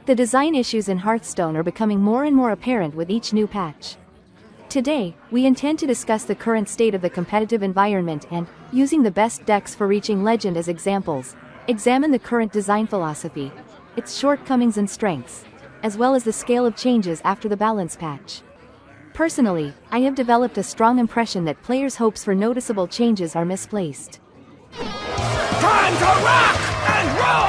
The design issues in Hearthstone are becoming more and more apparent with each new patch. Today, we intend to discuss the current state of the competitive environment and, using the best decks for reaching legend as examples, examine the current design philosophy, its shortcomings and strengths, as well as the scale of changes after the balance patch. Personally, I have developed a strong impression that players' hopes for noticeable changes are misplaced. Time to rock and roll!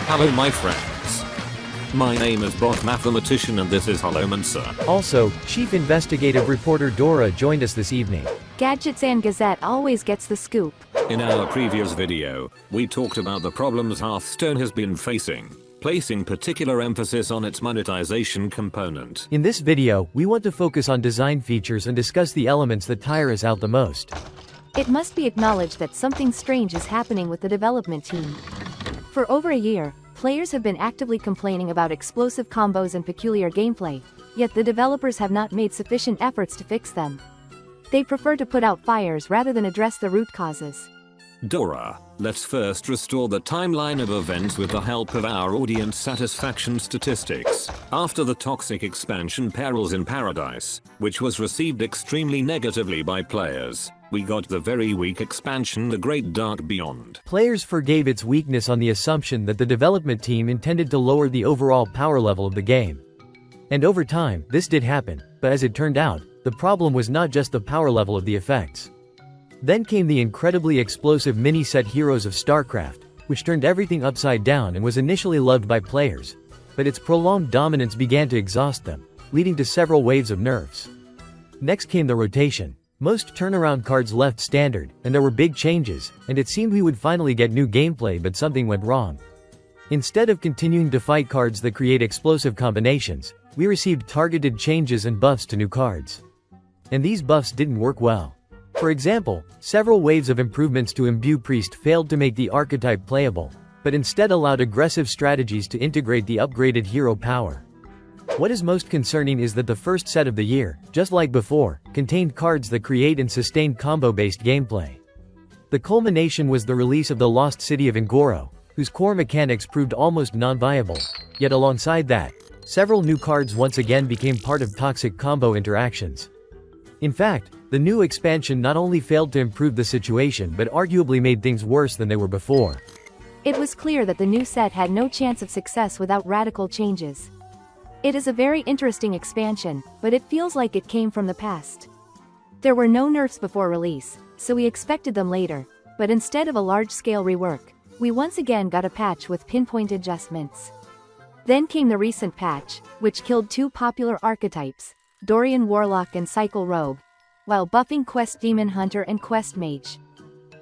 Hello my friends. My name is Bot Mathematician and this is Holomancer. Also, Chief Investigative Reporter Dora joined us this evening. Gadgets and Gazette always gets the scoop. In our previous video, we talked about the problems Hearthstone has been facing, placing particular emphasis on its monetization component. In this video, we want to focus on design features and discuss the elements that tire us out the most. It must be acknowledged that something strange is happening with the development team. For over a year, players have been actively complaining about explosive combos and peculiar gameplay, yet the developers have not made sufficient efforts to fix them. They prefer to put out fires rather than address the root causes. Dora, let's first restore the timeline of events with the help of our audience satisfaction statistics. After the toxic expansion Perils in Paradise, which was received extremely negatively by players, we got the very weak expansion The Great Dark Beyond. Players forgave its weakness on the assumption that the development team intended to lower the overall power level of the game. And over time, this did happen, but as it turned out, the problem was not just the power level of the effects. Then came the incredibly explosive mini-set Heroes of StarCraft, which turned everything upside down and was initially loved by players. But its prolonged dominance began to exhaust them, leading to several waves of nerfs. Next came the rotation. Most turnaround cards left standard, and there were big changes, and it seemed we would finally get new gameplay, but something went wrong. Instead of continuing to fight cards that create explosive combinations, we received targeted changes and buffs to new cards. And these buffs didn't work well. For example, several waves of improvements to Imbue Priest failed to make the archetype playable, but instead allowed aggressive strategies to integrate the upgraded hero power. What is most concerning is that the first set of the year, just like before, contained cards that create and sustain combo-based gameplay. The culmination was the release of the Lost City of Ngoro, whose core mechanics proved almost non-viable. Yet alongside that, several new cards once again became part of toxic combo interactions. In fact, the new expansion not only failed to improve the situation but arguably made things worse than they were before. It was clear that the new set had no chance of success without radical changes. It is a very interesting expansion, but it feels like it came from the past. There were no nerfs before release, so we expected them later, but instead of a large-scale rework, we once again got a patch with pinpoint adjustments. Then came the recent patch, which killed two popular archetypes, Dorian Warlock and Cycle Rogue, while buffing Quest Demon Hunter and Quest Mage.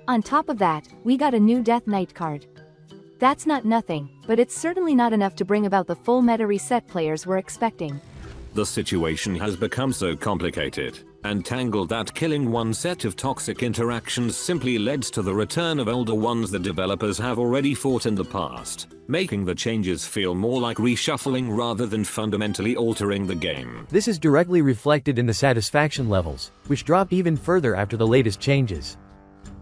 On top of that, we got a new Death Knight card. That's not nothing, but it's certainly not enough to bring about the full meta reset players were expecting. The situation has become so complicated and tangled that killing one set of toxic interactions simply leads to the return of older ones the developers have already fought in the past, making the changes feel more like reshuffling rather than fundamentally altering the game. This is directly reflected in the satisfaction levels, which dropped even further after the latest changes.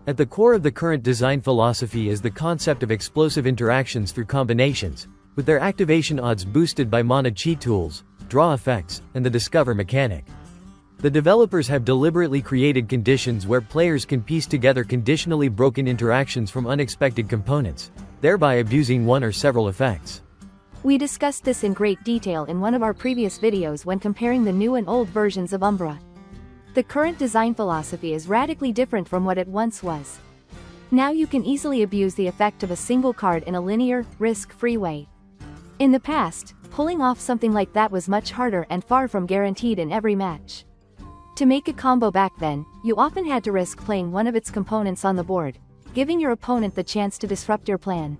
At the core of the current design philosophy is the concept of explosive interactions through combinations, with their activation odds boosted by mana cheat tools, draw effects, and the discover mechanic. The developers have deliberately created conditions where players can piece together conditionally broken interactions from unexpected components, thereby abusing one or several effects. We discussed this in great detail in one of our previous videos when comparing the new and old versions of Umbra. The current design philosophy is radically different from what it once was. Now you can easily abuse the effect of a single card in a linear, risk-free way. In the past, pulling off something like that was much harder and far from guaranteed in every match. To make a combo back then, you often had to risk playing one of its components on the board, giving your opponent the chance to disrupt your plan.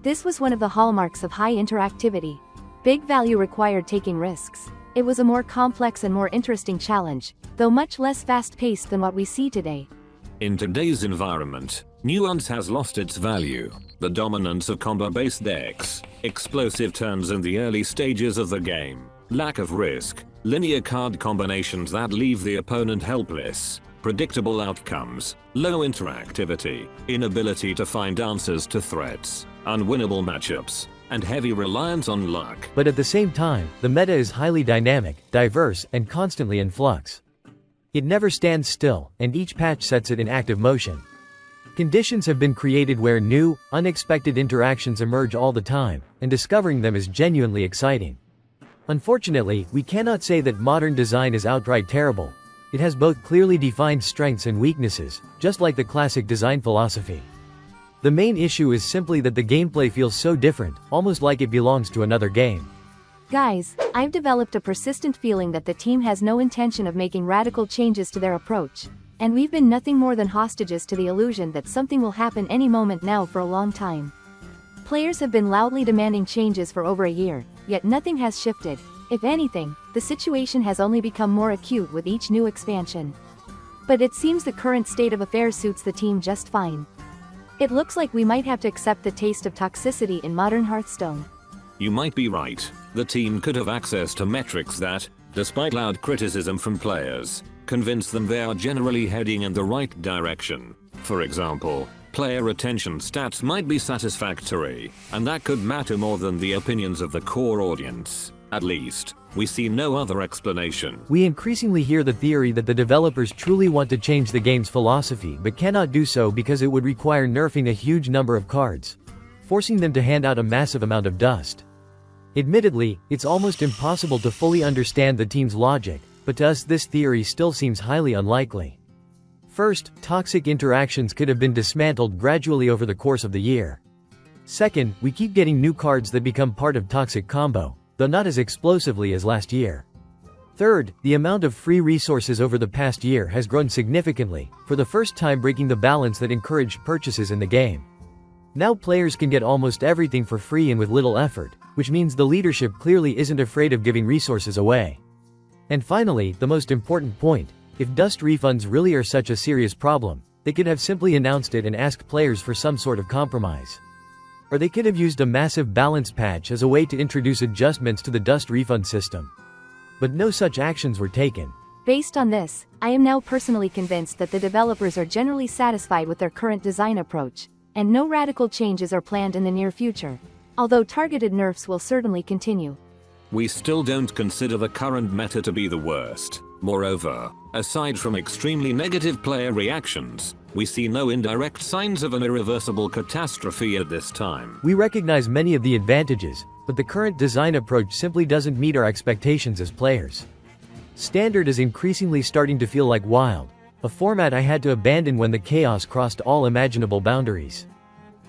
This was one of the hallmarks of high interactivity. Big value required taking risks. It was a more complex and more interesting challenge, though much less fast-paced than what we see today. In today's environment, nuance has lost its value. The dominance of combo-based decks, explosive turns in the early stages of the game, lack of risk, linear card combinations that leave the opponent helpless, predictable outcomes, low interactivity, inability to find answers to threats, unwinnable matchups, and heavy reliance on luck. But at the same time, the meta is highly dynamic, diverse, and constantly in flux. It never stands still, and each patch sets it in active motion. Conditions have been created where new, unexpected interactions emerge all the time, and discovering them is genuinely exciting. Unfortunately, we cannot say that modern design is outright terrible. It has both clearly defined strengths and weaknesses, just like the classic design philosophy. The main issue is simply that the gameplay feels so different, almost like it belongs to another game. Guys, I've developed a persistent feeling that the team has no intention of making radical changes to their approach, and we've been nothing more than hostages to the illusion that something will happen any moment now for a long time. Players have been loudly demanding changes for over a year, yet nothing has shifted. If anything, the situation has only become more acute with each new expansion. But it seems the current state of affairs suits the team just fine. It looks like we might have to accept the taste of toxicity in modern Hearthstone. You might be right. The team could have access to metrics that, despite loud criticism from players, convince them they are generally heading in the right direction. For example, player retention stats might be satisfactory, and that could matter more than the opinions of the core audience. At least, we see no other explanation. We increasingly hear the theory that the developers truly want to change the game's philosophy but cannot do so because it would require nerfing a huge number of cards, forcing them to hand out a massive amount of dust. Admittedly, it's almost impossible to fully understand the team's logic, but to us this theory still seems highly unlikely. First, toxic interactions could have been dismantled gradually over the course of the year. Second, we keep getting new cards that become part of toxic combo, though not as explosively as last year. Third, the amount of free resources over the past year has grown significantly, for the first time breaking the balance that encouraged purchases in the game. Now players can get almost everything for free and with little effort, which means the leadership clearly isn't afraid of giving resources away. And finally, the most important point, if dust refunds really are such a serious problem, they could have simply announced it and asked players for some sort of compromise. Or they could have used a massive balance patch as a way to introduce adjustments to the dust refund system. But no such actions were taken. Based on this, I am now personally convinced that the developers are generally satisfied with their current design approach, and no radical changes are planned in the near future, although targeted nerfs will certainly continue. We still don't consider the current meta to be the worst. Moreover, aside from extremely negative player reactions, we see no indirect signs of an irreversible catastrophe at this time. We recognize many of the advantages, but the current design approach simply doesn't meet our expectations as players. Standard is increasingly starting to feel like Wild, a format I had to abandon when the chaos crossed all imaginable boundaries.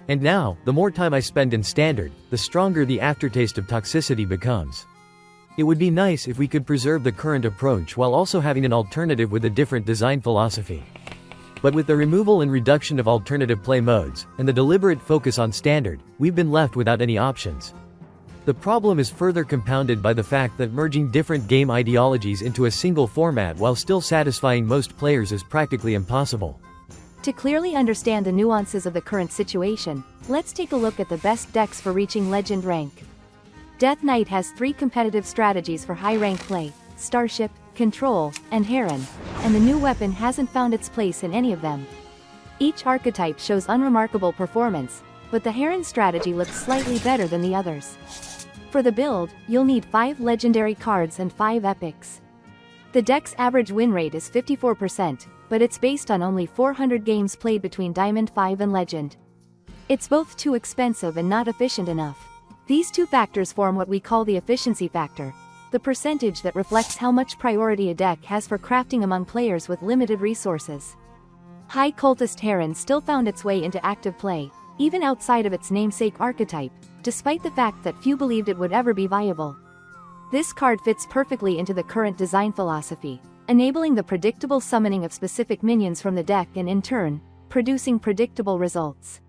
And now, the more time I spend in Standard, the stronger the aftertaste of toxicity becomes. It would be nice if we could preserve the current approach while also having an alternative with a different design philosophy. But with the removal and reduction of alternative play modes, and the deliberate focus on Standard, we've been left without any options. The problem is further compounded by the fact that merging different game ideologies into a single format while still satisfying most players is practically impossible. To clearly understand the nuances of the current situation, let's take a look at the best decks for reaching Legend rank. Death Knight has 3 competitive strategies for high rank play: Starship, Control, and Herenn, and the new weapon hasn't found its place in any of them. Each archetype shows unremarkable performance, but the Herenn strategy looks slightly better than the others. For the build, you'll need 5 legendary cards and 5 epics. The deck's average win rate is 54%, but it's based on only 400 games played between Diamond 5 and Legend. It's both too expensive and not efficient enough. These two factors form what we call the efficiency factor, the percentage that reflects how much priority a deck has for crafting among players with limited resources. High Cultist Herenn still found its way into active play, even outside of its namesake archetype, despite the fact that few believed it would ever be viable. This card fits perfectly into the current design philosophy, enabling the predictable summoning of specific minions from the deck and in turn, producing predictable results.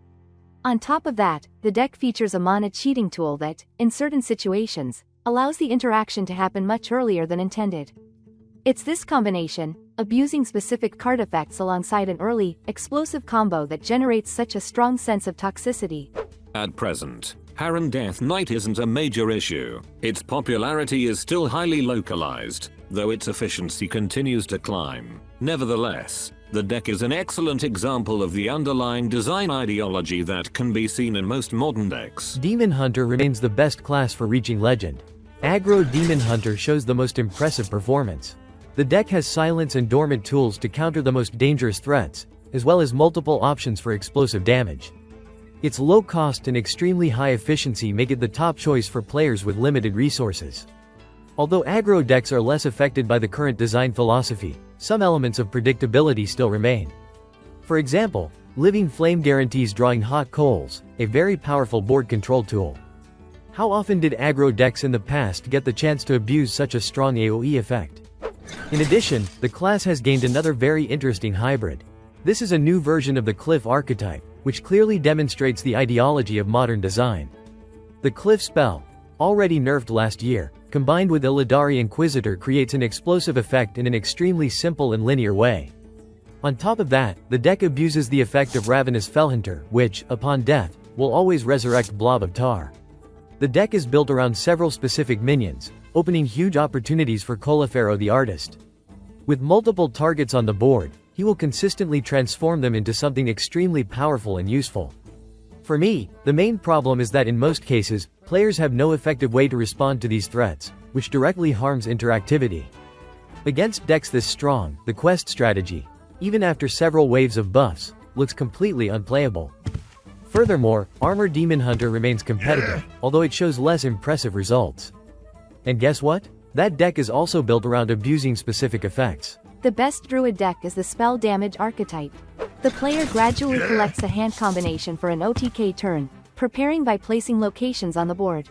On top of that, the deck features a mana cheating tool that, in certain situations, allows the interaction to happen much earlier than intended. It's this combination, abusing specific card effects alongside an early, explosive combo that generates such a strong sense of toxicity. At present, Herenn Death Knight isn't a major issue. Its popularity is still highly localized, though its efficiency continues to climb. Nevertheless, The deck is an excellent example of the underlying design ideology that can be seen in most modern decks. Demon Hunter remains the best class for reaching Legend. Aggro Demon Hunter shows the most impressive performance. The deck has silence and dormant tools to counter the most dangerous threats, as well as multiple options for explosive damage. Its low cost and extremely high efficiency make it the top choice for players with limited resources. Although aggro decks are less affected by the current design philosophy, some elements of predictability still remain. For example, Living Flame guarantees drawing hot coals, a very powerful board control tool. How often did aggro decks in the past get the chance to abuse such a strong AoE effect? In addition, the class has gained another very interesting hybrid. This is a new version of the Cliff archetype, which clearly demonstrates the ideology of modern design. The Cliff spell, already nerfed last year, combined with Illidari Inquisitor creates an explosive effect in an extremely simple and linear way. On top of that, the deck abuses the effect of Ravenous Fellhunter, which, upon death, will always resurrect Blob of Tar. The deck is built around several specific minions, opening huge opportunities for Colifero the artist. With multiple targets on the board, he will consistently transform them into something extremely powerful and useful. For me, the main problem is that in most cases, players have no effective way to respond to these threats, which directly harms interactivity. Against decks this strong, the quest strategy, even after several waves of buffs, looks completely unplayable. Furthermore, Armor Demon Hunter remains competitive, although it shows less impressive results. And guess what? That deck is also built around abusing specific effects. The best Druid deck is the spell damage archetype. The player gradually collects a hand combination for an OTK turn, preparing by placing locations on the board.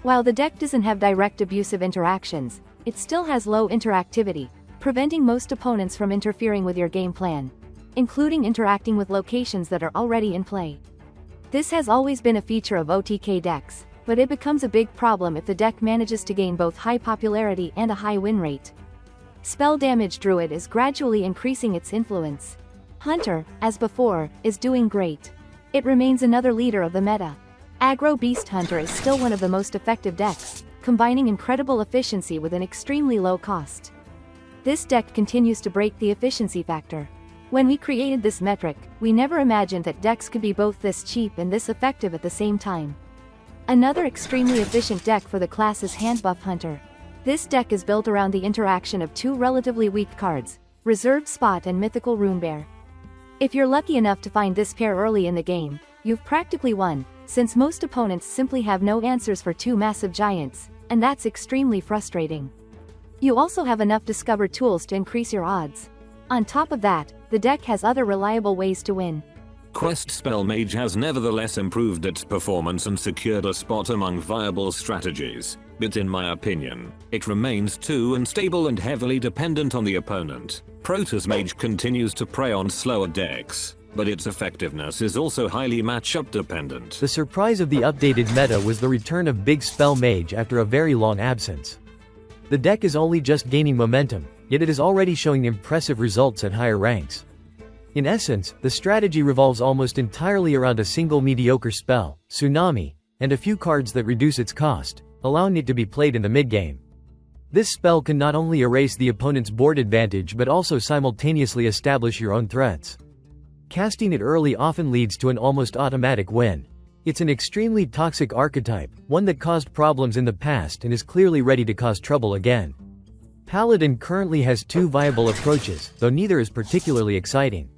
While the deck doesn't have direct abusive interactions, it still has low interactivity, preventing most opponents from interfering with your game plan, including interacting with locations that are already in play. This has always been a feature of OTK decks, but it becomes a big problem if the deck manages to gain both high popularity and a high win rate. Spell damage Druid is gradually increasing its influence. Hunter, as before, is doing great. It remains another leader of the meta. Aggro Beast Hunter is still one of the most effective decks, combining incredible efficiency with an extremely low cost. This deck continues to break the efficiency factor. When we created this metric, we never imagined that decks could be both this cheap and this effective at the same time. Another extremely efficient deck for the class is Handbuff Hunter. This deck is built around the interaction of two relatively weak cards, Reserved Spot and Mythical Runebear. If you're lucky enough to find this pair early in the game, you've practically won, since most opponents simply have no answers for two massive giants, and that's extremely frustrating. You also have enough discovered tools to increase your odds. On top of that, the deck has other reliable ways to win. Quest Spell Mage has nevertheless improved its performance and secured a spot among viable strategies, but in my opinion, it remains too unstable and heavily dependent on the opponent. Protoss Mage continues to prey on slower decks, but its effectiveness is also highly matchup dependent. The surprise of the updated meta was the return of Big Spell Mage after a very long absence. The deck is only just gaining momentum, yet it is already showing impressive results at higher ranks. In essence, the strategy revolves almost entirely around a single mediocre spell, Tsunami, and a few cards that reduce its cost, allowing it to be played in the mid-game. This spell can not only erase the opponent's board advantage but also simultaneously establish your own threats. Casting it early often leads to an almost automatic win. It's an extremely toxic archetype, one that caused problems in the past and is clearly ready to cause trouble again. Paladin currently has two viable approaches, though neither is particularly exciting.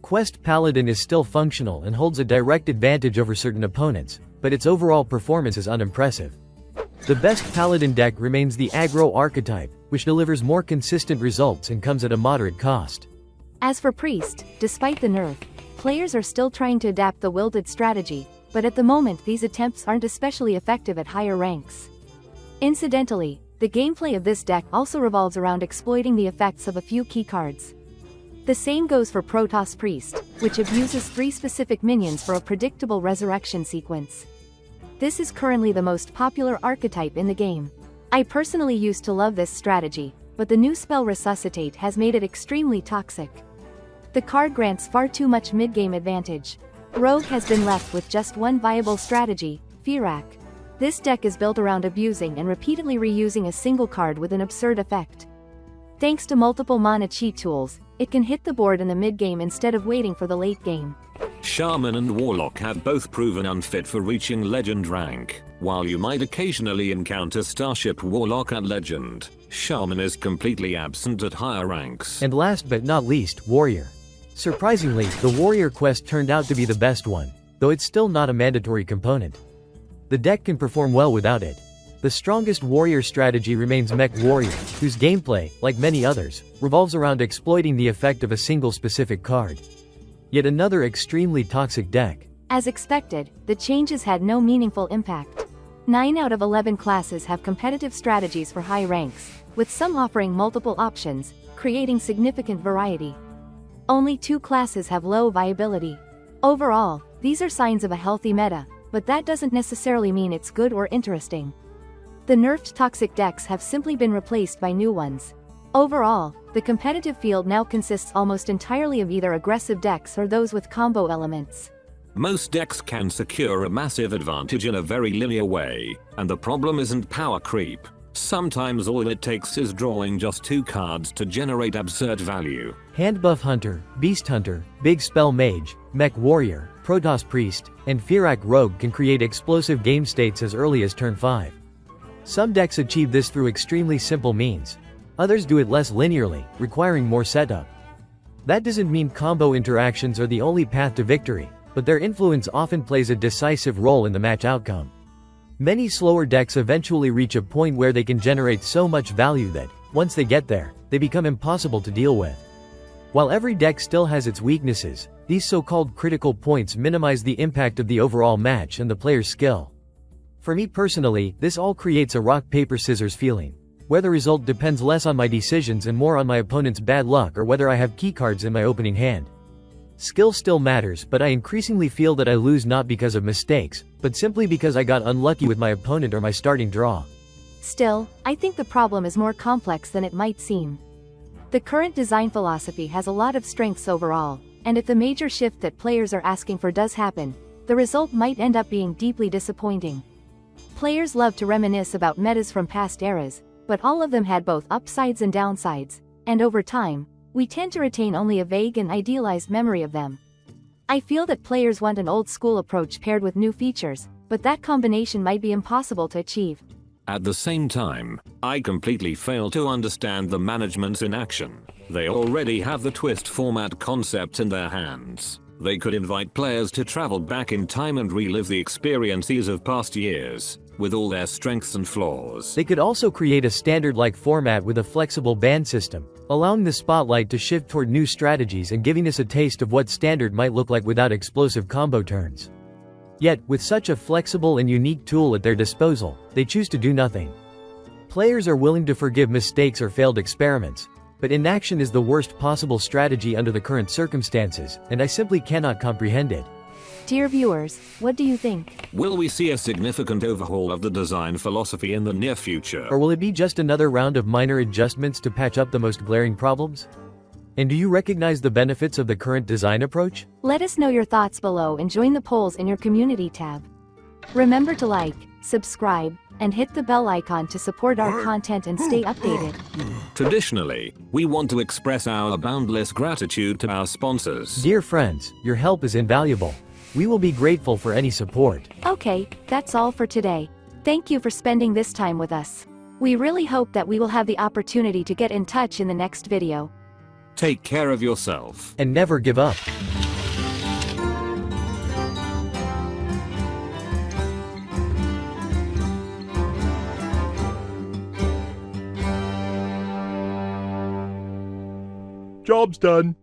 Quest Paladin is still functional and holds a direct advantage over certain opponents, but its overall performance is unimpressive. The best Paladin deck remains the Aggro archetype, which delivers more consistent results and comes at a moderate cost. As for Priest, despite the nerf, players are still trying to adapt the Wielded strategy, but at the moment these attempts aren't especially effective at higher ranks. Incidentally, the gameplay of this deck also revolves around exploiting the effects of a few key cards. The same goes for Protoss Priest, which abuses 3 specific minions for a predictable resurrection sequence. This is currently the most popular archetype in the game. I personally used to love this strategy, but the new spell Resuscitate has made it extremely toxic. The card grants far too much mid-game advantage. Rogue has been left with just one viable strategy, Firak. This deck is built around abusing and repeatedly reusing a single card with an absurd effect. Thanks to multiple mana cheat tools, it can hit the board in the mid-game instead of waiting for the late game. Shaman and Warlock have both proven unfit for reaching Legend rank. While you might occasionally encounter Starship Warlock at Legend, Shaman is completely absent at higher ranks. And last but not least, Warrior. Surprisingly, the Warrior quest turned out to be the best one, though it's still not a mandatory component. The deck can perform well without it. The strongest Warrior strategy remains Mech Warrior, whose gameplay, like many others, revolves around exploiting the effect of a single specific card. Yet another extremely toxic deck. As expected, the changes had no meaningful impact. 9 out of 11 classes have competitive strategies for high ranks, with some offering multiple options, creating significant variety. Only 2 classes have low viability. Overall, these are signs of a healthy meta, but that doesn't necessarily mean it's good or interesting. The nerfed toxic decks have simply been replaced by new ones. Overall, the competitive field now consists almost entirely of either aggressive decks or those with combo elements. Most decks can secure a massive advantage in a very linear way, and the problem isn't power creep. Sometimes all it takes is drawing just 2 cards to generate absurd value. Hand Buff Hunter, Beast Hunter, Big Spell Mage, Mech Warrior, Protoss Priest, and Firak Rogue can create explosive game states as early as turn 5. Some decks achieve this through extremely simple means. Others do it less linearly, requiring more setup. That doesn't mean combo interactions are the only path to victory, but their influence often plays a decisive role in the match outcome. Many slower decks eventually reach a point where they can generate so much value that, once they get there, they become impossible to deal with. While every deck still has its weaknesses, these so-called critical points minimize the impact of the overall match and the player's skill. For me personally, this all creates a rock-paper-scissors feeling, where the result depends less on my decisions and more on my opponent's bad luck or whether I have keycards in my opening hand. Skill still matters, but I increasingly feel that I lose not because of mistakes, but simply because I got unlucky with my opponent or my starting draw. Still, I think the problem is more complex than it might seem. The current design philosophy has a lot of strengths overall, and if the major shift that players are asking for does happen, the result might end up being deeply disappointing. Players love to reminisce about metas from past eras, but all of them had both upsides and downsides, and over time, we tend to retain only a vague and idealized memory of them. I feel that players want an old-school approach paired with new features, but that combination might be impossible to achieve. At the same time, I completely fail to understand the management's inaction. They already have the twist format concept in their hands. They could invite players to travel back in time and relive the experiences of past years, with all their strengths and flaws. They could also create a standard-like format with a flexible ban system, allowing the spotlight to shift toward new strategies and giving us a taste of what standard might look like without explosive combo turns. Yet, with such a flexible and unique tool at their disposal, they choose to do nothing. Players are willing to forgive mistakes or failed experiments, but inaction is the worst possible strategy under the current circumstances, and I simply cannot comprehend it. Dear viewers, what do you think? Will we see a significant overhaul of the design philosophy in the near future? Or will it be just another round of minor adjustments to patch up the most glaring problems? And do you recognize the benefits of the current design approach? Let us know your thoughts below and join the polls in your community tab. Remember to like, subscribe, and hit the bell icon to support our content and stay updated. Traditionally, we want to express our boundless gratitude to our sponsors. Dear friends, your help is invaluable. We will be grateful for any support. Okay, that's all for today. Thank you for spending this time with us. We really hope that we will have the opportunity to get in touch in the next video. Take care of yourself. And never give up. Job's done.